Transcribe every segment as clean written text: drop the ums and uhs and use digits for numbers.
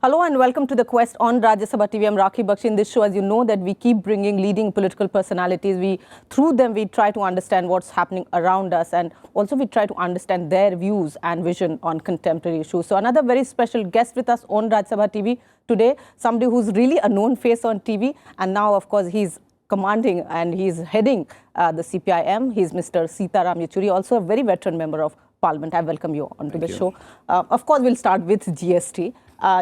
Hello and welcome to The Quest on Rajya Sabha TV. I'm Rakhee, Bakshee. In this show, as you know, that we keep bringing leading political personalities. Through them, we try to understand what's happening around us, and also we try to understand their views and vision on contemporary issues. So another very special guest with us on Rajya Sabha TV today, somebody who's really a known face on TV, and now, of course, he's commanding and he's heading the CPIM. He's Mr. Sitaram Yechury, also a very veteran member of Parliament. I welcome you onto the show. Of course, we'll start with GST.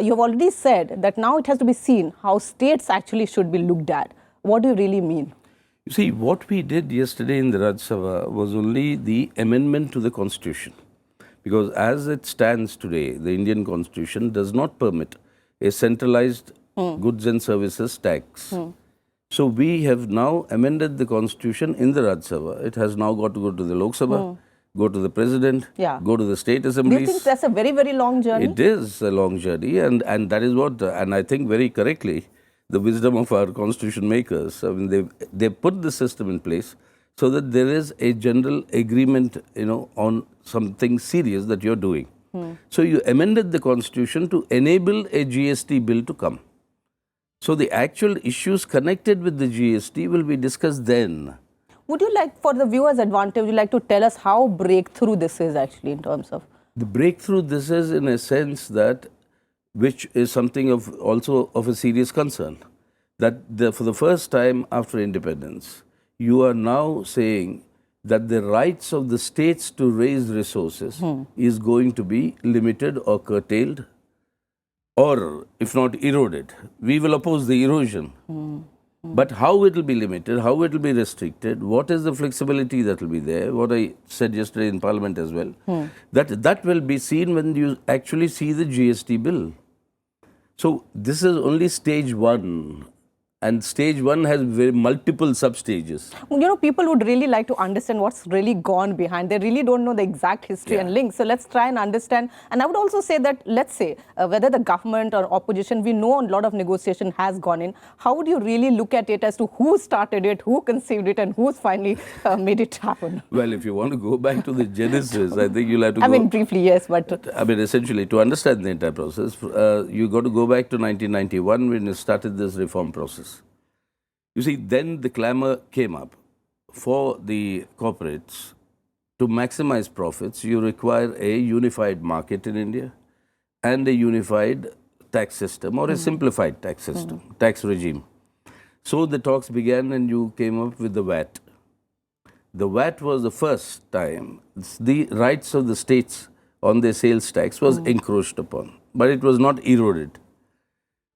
You have already said that now it has to be seen how states actually should be looked at. What do you really mean? You see, what we did yesterday in the Rajya Sabha was only the amendment to the Constitution. Because as it stands today, the Indian Constitution does not permit a centralized goods and services tax. So we have now amended the Constitution in the Rajya Sabha. It has now got to go to the Lok Sabha. Go to the president, go to the state assemblies. Do you think that's a very, very long journey? It is a long journey, and that is what, and I think very correctly, the wisdom of our constitution makers. I mean, they put the system in place so that there is a general agreement, on something serious that you're doing. So you amended the constitution to enable a GST bill to come. So the actual issues connected with the GST will be discussed then. Would you like, for the viewers' advantage, would you like to tell us how breakthrough this is actually in terms of? The breakthrough this is in a sense that, which is something also of a serious concern, that for the first time after independence, you are now saying that the rights of the states to raise resources is going to be limited or curtailed, or if not eroded. We will oppose the erosion. But how it will be limited, how it will be restricted, what is the flexibility that will be there, what I said yesterday in Parliament as well, that will be seen when you actually see the GST bill. So this is only stage one. And stage one has very multiple sub-stages. People would really like to understand what's really gone behind. They really don't know the exact history and links. So let's try and understand. And I would also say that, let's say, whether the government or opposition, we know a lot of negotiation has gone in. How would you really look at it as to who started it, who conceived it, and who's finally made it happen? Well, if you want to go back to the genesis, I think you'll have to I mean, briefly, yes, but... I mean, essentially, to understand the entire process, you got to go back to 1991 when you started this reform process. You see, then the clamor came up for the corporates to maximize profits. You require a unified market in India and a unified tax system or a simplified tax system, tax regime. So the talks began and you came up with the VAT. The VAT was the first time the rights of the states on their sales tax was encroached upon, but it was not eroded.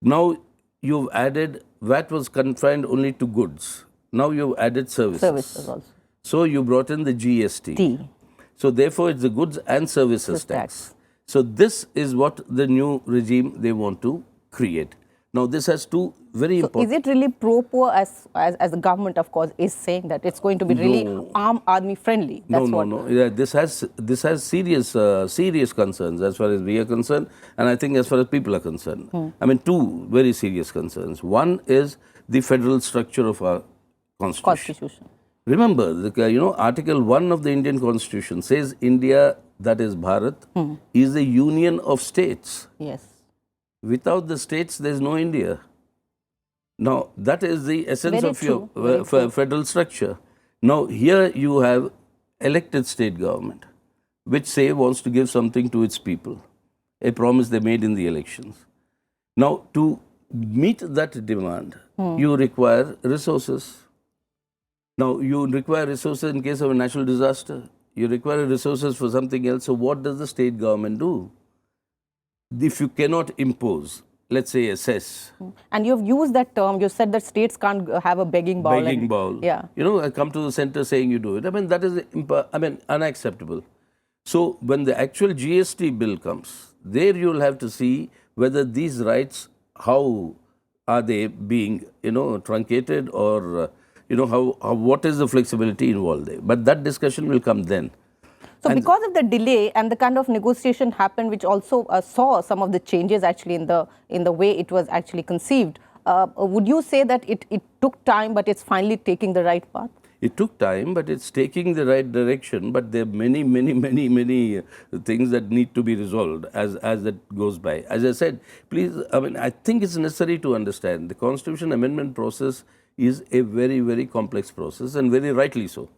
Now you've added, VAT was confined only to goods. Now you've added services. Services also. So you brought in the GST. So therefore it's the goods and services tax. So this is what the new regime they want to create. Now this has two very important... Is it really pro-poor as the government, of course, is saying that it's going to be really armed army friendly? That's No. Yeah, this has serious concerns as far as we are concerned, and I think as far as people are concerned. I mean, two very serious concerns. One is the federal structure of our constitution. Remember, Article 1 of the Indian Constitution says India, that is Bharat, is a union of states. Yes. Without the states, there is no India. Now, that is the essence of your federal structure. Now, here you have elected state government, which say wants to give something to its people, a promise they made in the elections. Now, to meet that demand, you require resources. Now, you require resources in case of a natural disaster. You require resources for something else. So, what does the state government do? If you cannot impose, let's say assess. And you've used that term, you said that states can't have a begging bowl. Begging bowl. Yeah. I come to the center saying you do it. I mean, that is unacceptable. So when the actual GST bill comes, there you'll have to see whether these rights, how are they being, truncated or, what is the flexibility involved there. But that discussion will come then. So because of the delay and the kind of negotiation happened, which also saw some of the changes actually in the way it was actually conceived, would you say that it took time, but it's finally taking the right path? It took time, but it's taking the right direction. But there are many things that need to be resolved as that goes by. As I said, please, I mean, I think it's necessary to understand the Constitution amendment process is a very complex process, and very rightly so.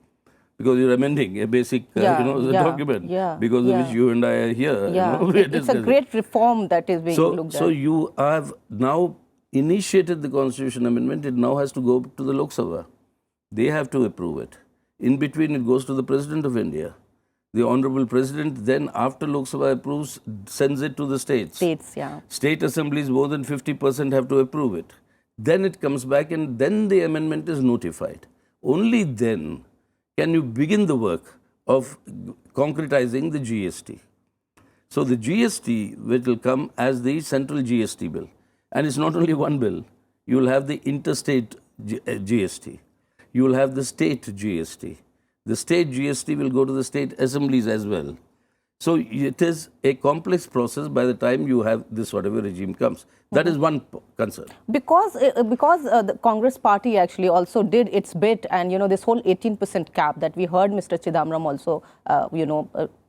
Because you're amending a basic document because of which you and I are here. It's a great reform that is being looked at. So you have now initiated the Constitution amendment. It now has to go to the Lok Sabha. They have to approve it. In between, it goes to the President of India. The Honorable President then, after Lok Sabha approves, sends it to the states. State assemblies, more than 50% have to approve it. Then it comes back, and then the amendment is notified. Only then can you begin the work of concretizing the GST. So the GST, which will come as the central GST bill. And it's not only one bill. You will have the interstate GST. You will have the state GST. The state GST will go to the state assemblies as well. So it is a complex process by the time you have this whatever regime comes. That is one concern. Because the Congress party actually also did its bit, and this whole 18% cap that we heard Mr. Chidambaram also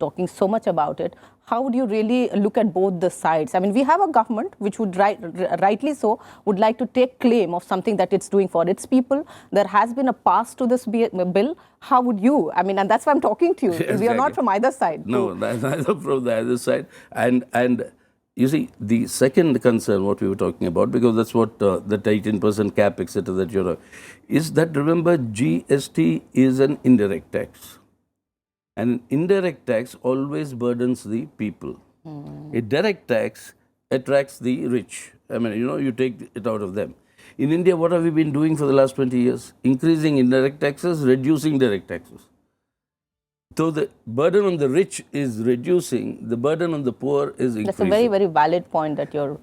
talking so much about it. How would you really look at both the sides? I mean, we have a government which would rightly so would like to take claim of something that it's doing for its people. There has been a pass to this bill. How would you? I mean, and that's why I'm talking to you. Exactly. We are not from either side. No, neither from the other side. And you see, the second concern, what we were talking about, because that's what that 18% cap, etc., that you're, is that, remember, GST is an indirect tax. And an indirect tax always burdens the people. A direct tax attracts the rich. I mean, you take it out of them. In India, what have we been doing for the last 20 years? Increasing indirect taxes, reducing direct taxes. So the burden on the rich is reducing, the burden on the poor is increasing. That's a very valid point that you're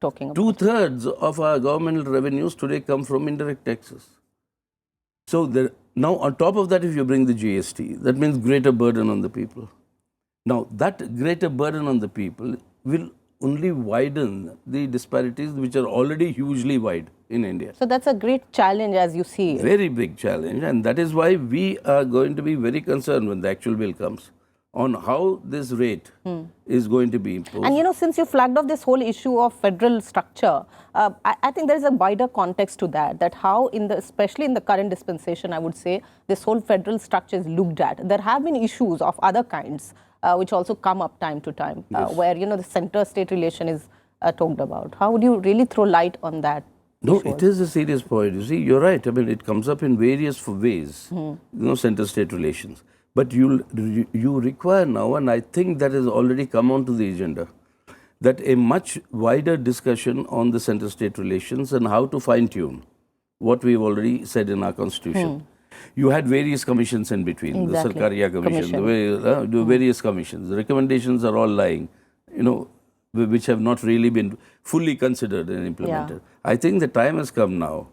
talking about. 2/3 of our governmental revenues today come from indirect taxes. So now on top of that, if you bring the GST, that means greater burden on the people. Now that greater burden on the people will only widen the disparities, which are already hugely wide in India. So that's a great challenge as you see it. Very big challenge, and that is why we are going to be very concerned when the actual bill comes on how this rate is going to be imposed. And since you flagged off this whole issue of federal structure, I think there is a wider context to that how especially in the current dispensation, I would say, this whole federal structure is looked at. There have been issues of other kinds which also come up time to time, where the center-state relation is talked about. How would you really throw light on that? No, it is a serious point. You see, you're right. I mean, it comes up in various ways, center-state relations. But you require now, and I think that has already come onto the agenda, that a much wider discussion on the center-state relations and how to fine-tune what we've already said in our constitution. You had various commissions in between, exactly. The Sarkaria Commission, the various commissions. The recommendations are all lying, which have not really been fully considered and implemented. I think the time has come now,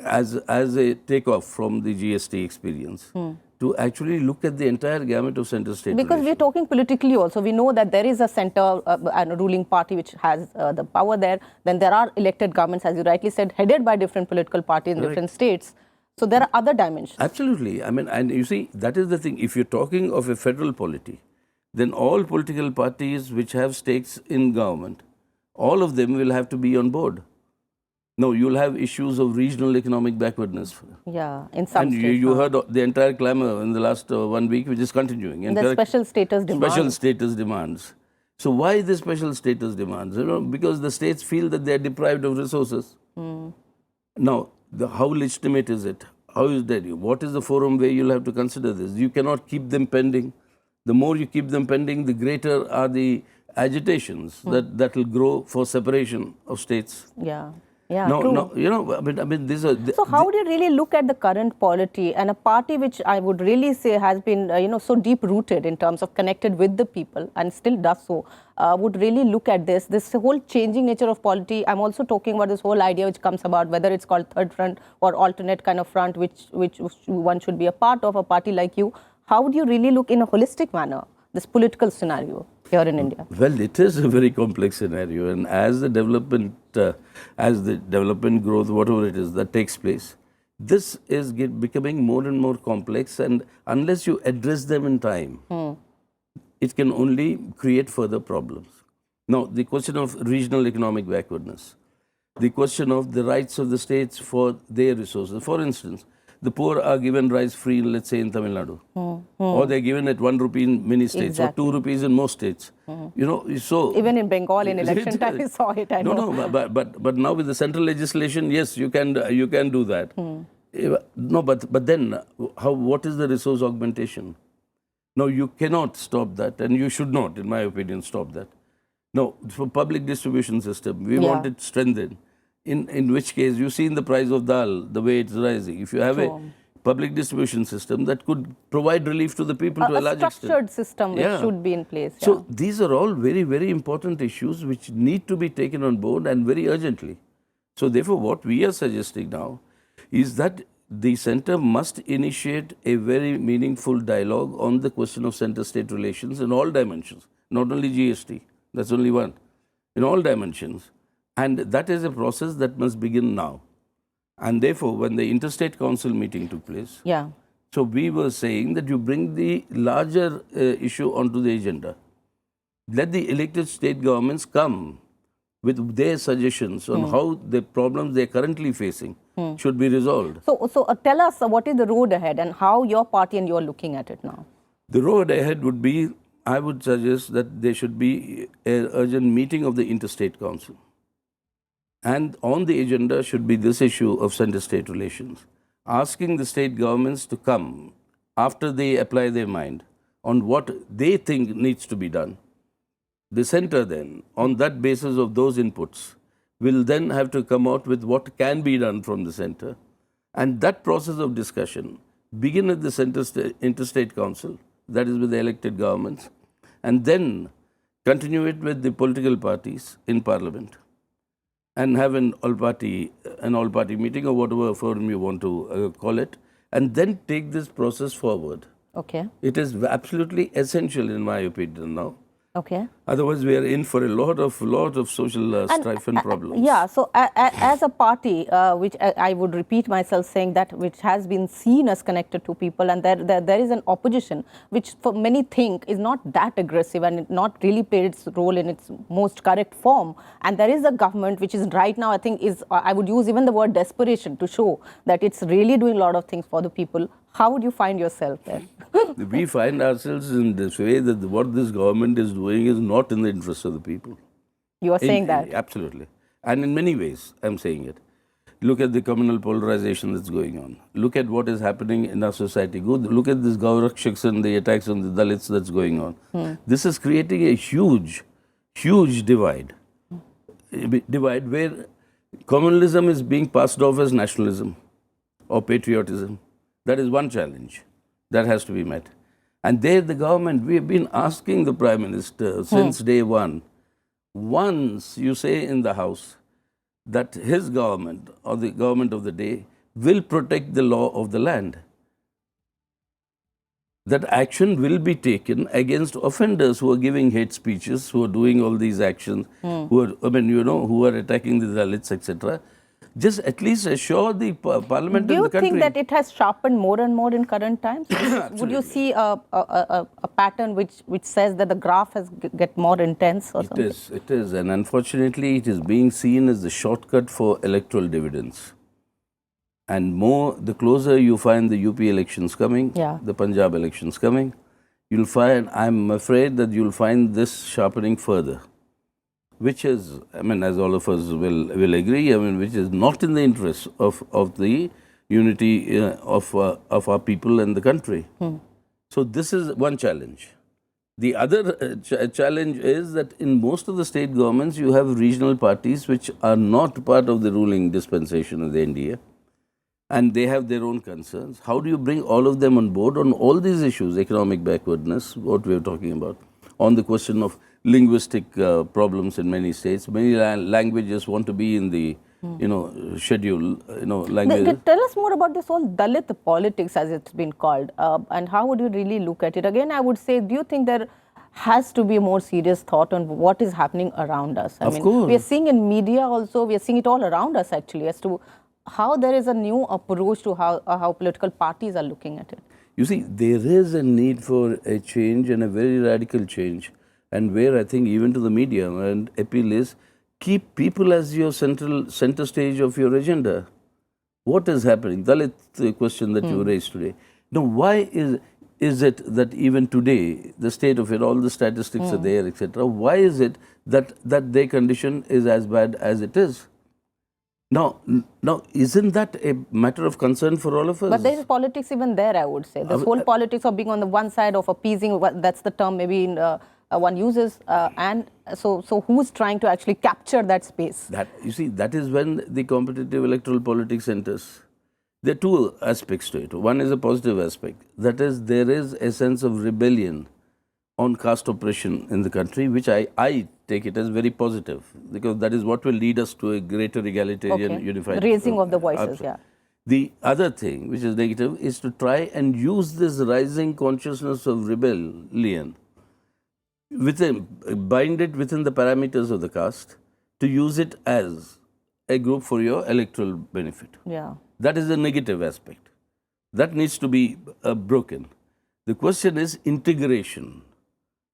as a takeoff from the GST experience, to actually look at the entire gamut of center-state Because we're talking politically also. We know that there is a center and a ruling party which has the power there. Then there are elected governments, as you rightly said, headed by different political parties in different states. So there are other dimensions. Absolutely. I mean, and you see, that is the thing. If you're talking of a federal polity, then all political parties which have stakes in government, all of them will have to be on board. No, you'll have issues of regional economic backwardness. Yeah, in some states. And you heard the entire clamor in the last 1 week, which is continuing. And the special status demands. Special status demands. So why the special status demands? Because the states feel that they are deprived of resources. Now, how legitimate is it? How is that? What is the forum where you'll have to consider this? You cannot keep them pending. The more you keep them pending, the greater are the agitations that will grow for separation of states. Yeah, no, true. No, I mean, these are. So how do you really look at the current polity and a party which I would really say has been, so deep rooted in terms of connected with the people and still does so, would really look at this whole changing nature of polity. I'm also talking about this whole idea which comes about whether it's called third front or alternate kind of front, which one should be a part of, a party like you. How would you really look in a holistic manner this political scenario here in India? Well, it is a very complex scenario, and as the development growth, whatever it is that takes place, This is becoming more and more complex, and unless you address them in time, it can only create further problems. Now, the question of regional economic backwardness, the question of the rights of the states for their resources. For instance, the poor are given rice free, let's say in Tamil Nadu, or they're given at 1 rupee in many states, Exactly. or 2 rupees in most states. You know, so Even in Bengal in election time, we saw it. I know. no, but now with the central legislation, yes, you can do that. No, but then what is the resource augmentation? No, you cannot stop that, and you should not, in my opinion, stop that. No, for public distribution system, we Yeah. want it strengthened. In which case, you see in the price of dal, the way it's rising. If you have a public distribution system that could provide relief to the people to a large extent. Structured system which should be in place. So these are all very, very important issues which need to be taken on board, and very urgently. So therefore, what we are suggesting now is that the centre must initiate a very meaningful dialogue on the question of centre-state relations in all dimensions, not only GST, that's only one, in all dimensions. And that is a process that must begin now. And therefore, when the Interstate Council meeting took place, Yeah. so we were saying that you bring the larger issue onto the agenda. Let the elected state governments come with their suggestions on how the problems they are currently facing should be resolved. So tell us what is the road ahead and how your party and you are looking at it now. The road ahead would be, I would suggest that there should be an urgent meeting of the Interstate Council. And on the agenda should be this issue of center-state relations, asking the state governments to come after they apply their mind on what they think needs to be done. The centre then, on that basis of those inputs, will then have to come out with what can be done from the centre. And that process of discussion begin at the Interstate Council, that is with the elected governments, and then continue it with the political parties in Parliament, and have an all-party meeting or whatever forum you want to call it, and then take this process forward. Okay. It is absolutely essential, in my opinion, now. Okay. Otherwise, we are in for a lot of social strife and problems. Yeah, so as a party, which I would repeat myself saying that, which has been seen as connected to people, and there is an opposition which for many think is not that aggressive and not really played its role in its most correct form. And there is a government which is right now, I think, I would use even the word desperation to show that it's really doing a lot of things for the people. How would you find yourself there? We find ourselves in this way that what this government is doing is not in the interest of the people. You are saying that? Absolutely. And in many ways, I'm saying it. Look at the communal polarization that's going on. Look at what is happening in our society. Look at this Gaurakshaks and the attacks on the Dalits that's going on. This is creating a huge, huge divide. Divide where communalism is being passed off as nationalism or patriotism. That is one challenge that has to be met. And there the government, we have been asking the Prime Minister since day one, once you say in the House that his government or the government of the day will protect the law of the land, that action will be taken against offenders who are giving hate speeches, who are doing all these actions, who are attacking the Dalits, etc. Just at least assure the parliament Do and you the country. think that it has sharpened more and more in current times? Would you see a pattern which says that the graph has get more intense or something? It is, and unfortunately it is being seen as the shortcut for electoral dividends. And the closer you find the UP elections coming, the Punjab elections coming, you'll find, I'm afraid that you'll find this sharpening further. Which is, I mean, as all of us will agree, I mean, which is not in the interest of the unity of our people and the country. So this is one challenge. The other challenge is that in most of the state governments, you have regional parties which are not part of the ruling dispensation of the NDA, and they have their own concerns. How do you bring all of them on board on all these issues, economic backwardness, what we are talking about, on the question of linguistic problems in many states? Many languages want to be in the schedule, language. Tell us more about this whole Dalit politics, as it's been called, and how would you really look at it? Again, I would say, do you think there has to be a more serious thought on what is happening around us? Of course. We are seeing in media also, we are seeing it all around us actually, as to how there is a new approach to how political parties are looking at it. You see, there is a need for a change and a very radical change. And where I think even to the media and appeal is, keep people as your center stage of your agenda. What is happening? Dalit question that you raised today. Now, why is it that even today, the state of it, all the statistics are there, etc. Why is it that their condition is as bad as it is? Now, isn't that a matter of concern for all of us? But there is politics even there, I would say. This whole politics of being on the one side of appeasing, that's the term maybe one uses. And so who's trying to actually capture that space? You see, that is when the competitive electoral politics enters. There are two aspects to it. One is a positive aspect. That is, there is a sense of rebellion on caste oppression in the country, which I take it as very positive, because that is what will lead us to a greater egalitarian, unified... Raising of the voices, yeah. The other thing, which is negative, is to try and use this rising consciousness of rebellion, bind it within the parameters of the caste, to use it as a group for your electoral benefit. Yeah. That is a negative aspect. That needs to be broken. The question is integration.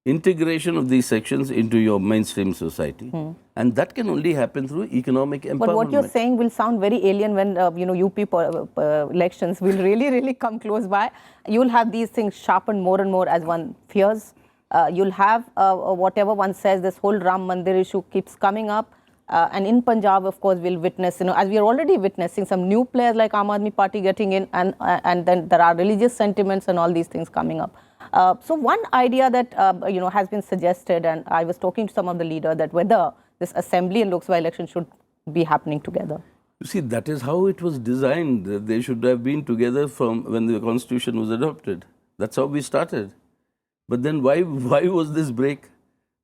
Integration of these sections into your mainstream society. And that can only happen through economic empowerment. But what you're saying will sound very alien when, UP elections will really come close by. You'll have these things sharpened more and more as one fears. You'll have whatever one says, this whole Ram Mandir issue keeps coming up. And in Punjab, of course, we'll witness, as we are already witnessing some new players like Aam Aadmi Party getting in, and then there are religious sentiments and all these things coming up. So one idea that, has been suggested, and I was talking to some of the leaders, that whether this assembly and Lok Sabha election should be happening together. You see, that is how it was designed. They should have been together from when the constitution was adopted. That's how we started. But then why was this break?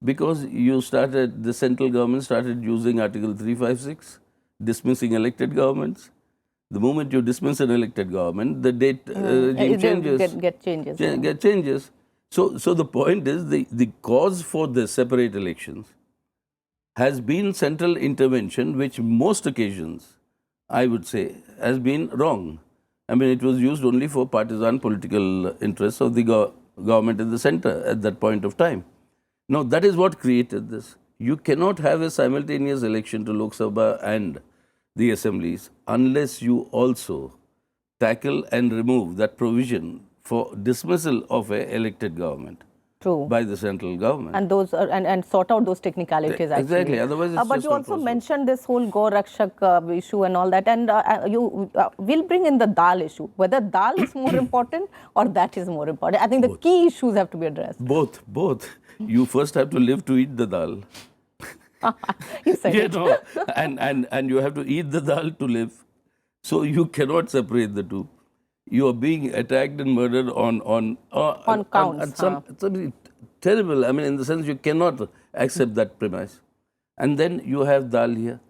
Because the central government started using Article 356, dismissing elected governments. The moment you dismiss an elected government, the date regime changes. Get changes. Get changes. So the point is, the cause for the separate elections has been central intervention, which most occasions, I would say, has been wrong. I mean, it was used only for partisan political interests of the government in the center at that point of time. Now, that is what created this. You cannot have a simultaneous election to Lok Sabha and the assemblies unless you also tackle and remove that provision for dismissal of an elected government. True. By the central government. And those and sort out those technicalities, actually. Exactly, otherwise it's but you also mentioned this whole Go Rakshak issue and all that, and you will bring in the dal issue. Whether dal is more important or that is more important. I think the key issues have to be addressed. Both. You first have to live to eat the dal. You said it. And you have to eat the dal to live. So you cannot separate the two. You are being attacked and murdered on counts. Something terrible. I mean, in the sense you cannot accept that premise. And then you have dal here.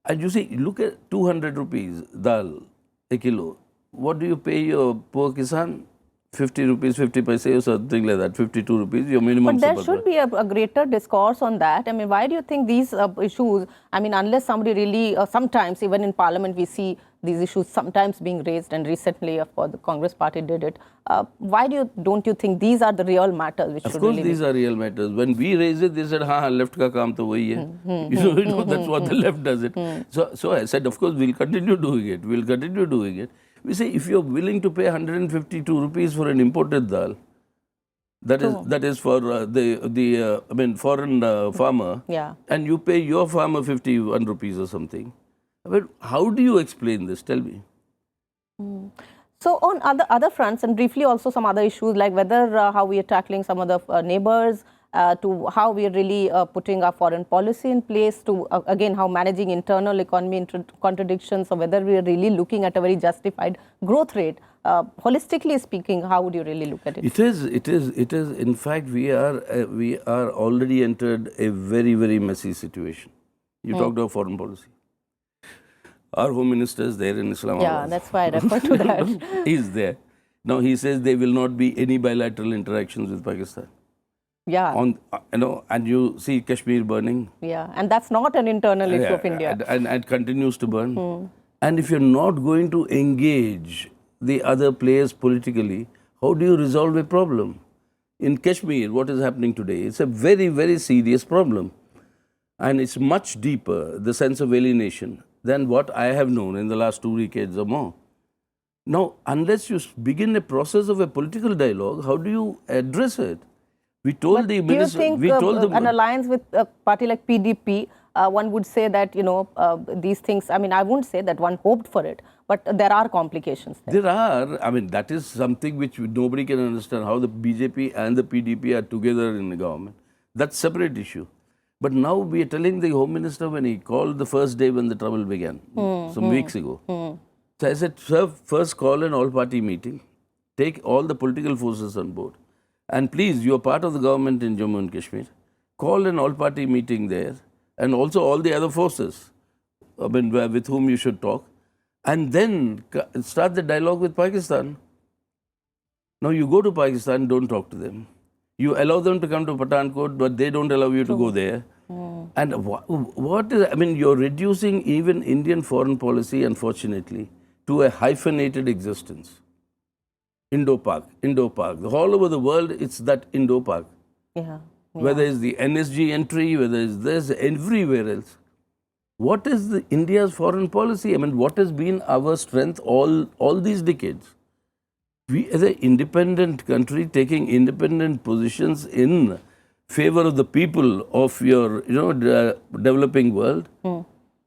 And you see, look at 200 rupees dal a kilo. What do you pay your poor kisan? 50 rupees, 50 paise or something like that, 52 rupees, your minimum. But there should be a greater discourse on that. I mean, why do you think these issues, I mean, unless somebody really, sometimes even in Parliament we see these issues sometimes being raised, and recently, of course, the Congress party did it. Why don't you think these are the real matters which should really... Of course, these are real matters. When we raise it, they said, left ka kaam to wahi hai. You know, that's what the left does it. So I said, of course, we'll continue doing it. We say, if you're willing to pay 152 rupees for an imported dal, that is for foreign farmer, and you pay your farmer 51 rupees or something. But how do you explain this? Tell me. So on other fronts, and briefly also some other issues, like whether how we are tackling some of the neighbors, to how we are really putting our foreign policy in place, to again how managing internal economy contradictions, or whether we are really looking at a very justified growth rate. Holistically speaking, how would you really look at it? It is. In fact, we are already entered a very, very messy situation. You talked about foreign policy. Our Home Minister is there in Islamabad. Yeah, that's why I refer to that. He's there. Now he says there will not be any bilateral interactions with Pakistan. Yeah. And you see Kashmir burning. Yeah, and that's not an internal issue of India. And continues to burn. And if you're not going to engage the other players politically, how do you resolve a problem? In Kashmir, what is happening today? It's a very, very serious problem. And it's much deeper, the sense of alienation, than what I have known in the last 2 decades or more. Now, unless you begin a process of a political dialogue, how do you address it? We told But the do you minister, think we told an them, alliance with a party like PDP, one would say that, these things, I mean, I won't say that one hoped for it, but there are complications there. there are, I mean, that is something which nobody can understand, how the BJP and the PDP are together in the government. That's a separate issue. But now we are telling the Home Minister when he called the first day when the trouble began, some weeks ago. So I said, sir, first call an all-party meeting, take all the political forces on board. And please, you are part of the government in Jammu and Kashmir. Call an all-party meeting there, and also all the other forces, I mean, with whom you should talk. And then start the dialogue with Pakistan. Now you go to Pakistan, don't talk to them. You allow them to come to Pathankot, but they don't allow you to go there. And what is, I mean, you're reducing even Indian foreign policy, unfortunately, to a hyphenated existence. Indo-Pak, Indo-Pak. All over the world, it's that Indo-Pak. Yeah. Whether it's the NSG entry, whether it's this, everywhere else. What is India's foreign policy? I mean, what has been our strength all these decades? We, as an independent country, taking independent positions in favor of the people of your, developing world.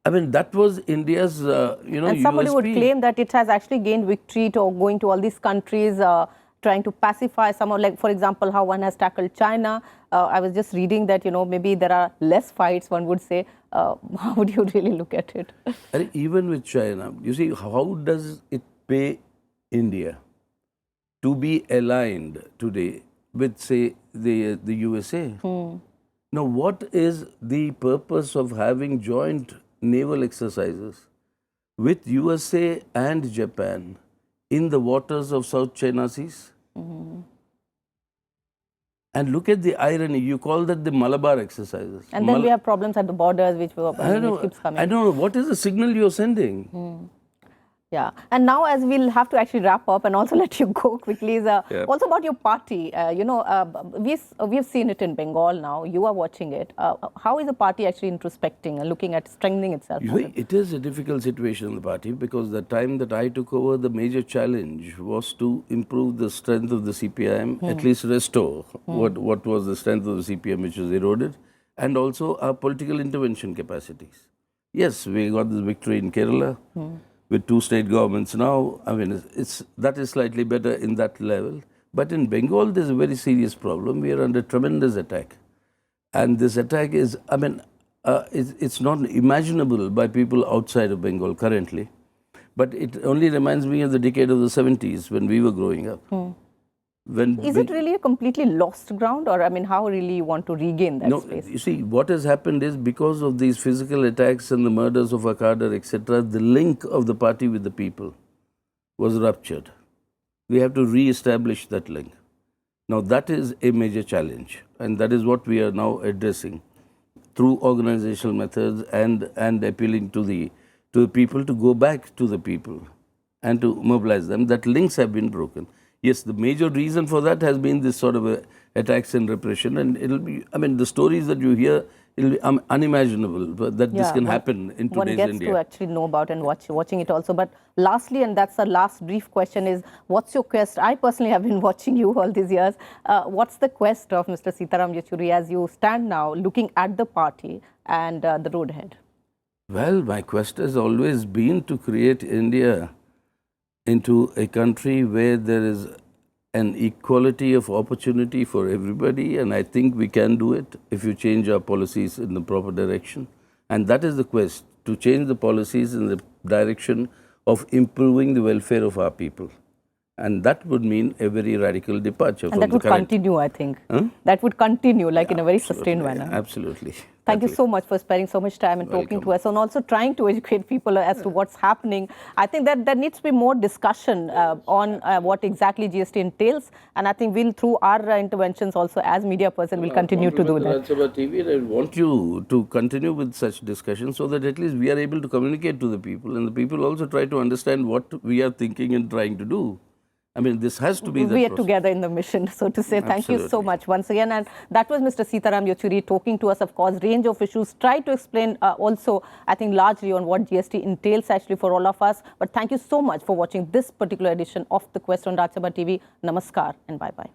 I mean, that was India's, And somebody USP. would claim that it has actually gained victory to going to all these countries, trying to pacify someone, like, for example, how one has tackled China. I was just reading that, maybe there are less fights, one would say. How would you really look at it? And even with China, you see, how does it pay India to be aligned today with, say, the USA? Now, what is the purpose of having joint naval exercises with USA and Japan in the waters of South China Seas? And look at the irony, you call that the Malabar exercises. And then we have problems at the borders, which keeps coming. I don't know, what is the signal you're sending? Yeah, and now as we'll have to actually wrap up and also let you go quickly, is also about your party. We've seen it in Bengal now. You are watching it. How is the party actually introspecting and looking at strengthening itself? It is a difficult situation in the party because the time that I took over, the major challenge was to improve the strength of the CPIM, at least restore what was the strength of the CPM, which was eroded, and also our political intervention capacities. Yes, we got this victory in Kerala. With 2 state governments now, I mean, that is slightly better in that level. But in Bengal, there's a very serious problem. We are under tremendous attack. And this attack is, I mean, it's not imaginable by people outside of Bengal currently. But it only reminds me of the decade of the 70s when we were growing up. Is it really a completely lost ground, or I mean, how really you want to regain that space? You see, what has happened is because of these physical attacks and the murders of our cadre, etc., the link of the party with the people was ruptured. We have to re-establish that link. Now, that is a major challenge, and that is what we are now addressing through organizational methods and appealing to the people to go back to the people and to mobilize them. That links have been broken. Yes, the major reason for that has been this sort of attacks and repression, and it'll be, I mean, the stories that you hear, it'll be unimaginable that this can happen in today's India. One gets to actually know about and watching it also. But lastly, and that's the last brief question, is what's your quest? I personally have been watching you all these years. What's the quest of Mr. Sitaram Yechury as you stand now looking at the party and the road ahead? Well, my quest has always been to create India into a country where there is an equality of opportunity for everybody, and I think we can do it if you change our policies in the proper direction. And that is the quest, to change the policies in the direction of improving the welfare of our people. And that would mean a very radical departure from the current. And that would continue, I think. That would continue, like in a very sustained manner. Absolutely. Thank you so much for spending so much time and talking to us, and also trying to educate people as to what's happening. I think that there needs to be more discussion on what exactly GST entails, and I think we'll, through our interventions also as media person, will continue to do that. Rajya Sabha TV, I want you to continue with such discussions so that at least we are able to communicate to the people, and the people also try to understand what we are thinking and trying to do. I mean, this has to be the We are together in the mission, so to say. Thank you so much once again. And that was Mr. Sitaram Yechury talking to us, of course, range of issues, try to explain also, I think, largely on what GST entails actually for all of us. But thank you so much for watching this particular edition of The Quest on Rajya Sabha TV. Namaskar and bye-bye.